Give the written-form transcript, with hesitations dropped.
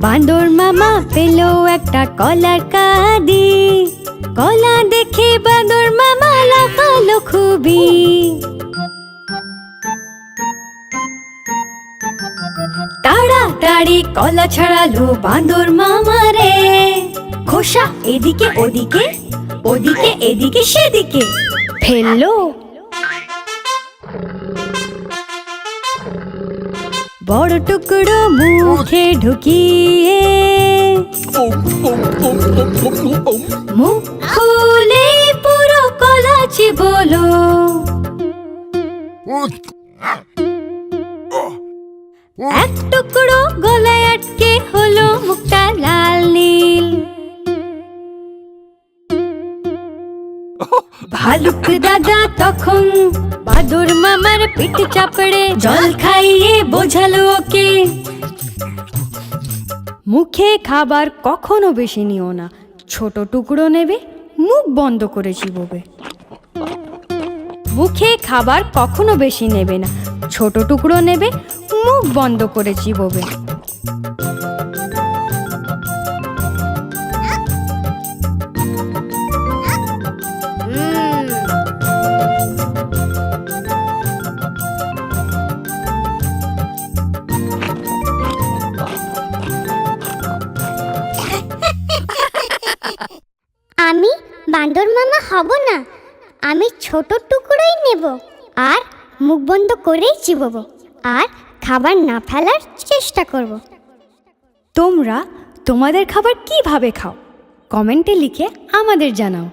বাঁদর মামা পেল একটা কলার কাঁদি। কলা দেখে বাঁদর মামা লাফালো খুবই। তাড়াতাড়ি কলা ছাড়ালো বাঁদর মামা রে। খোসা এদিকে ওদিকে, ওদিকে এদিকে সেদিকে ফেললো। বড় টুকরো মুখে ঢুকিয়ে মুখ খুলে পুরো কলা চিবোলো। এক টুকরো গলায় আটকে হলো মুখটা লাল নীল। ভালুক দাদা তখন বাঁদর মামার পিঠ চাপড়ে জল খাইয়ে বোঝালো ওকে, মুখে খাবার কখনো বেশি নিও না, ছোট টুকরো নেবে, মুখ বন্ধ করে চিবোবে। মুখে খাবার কখনো বেশি নেবে না, ছোট টুকরো নেবে, মুখ বন্ধ করে চিবোবে। আমি বাঁদর মামা হব না, আমি ছোট টুকরোই নেব আর মুখ বন্ধ করেই চিবোবো আর খাবার না ফেলার চেষ্টা করব। তোমরা তোমাদের খাবার কিভাবে খাও কমেন্টে লিখে আমাদের জানাও।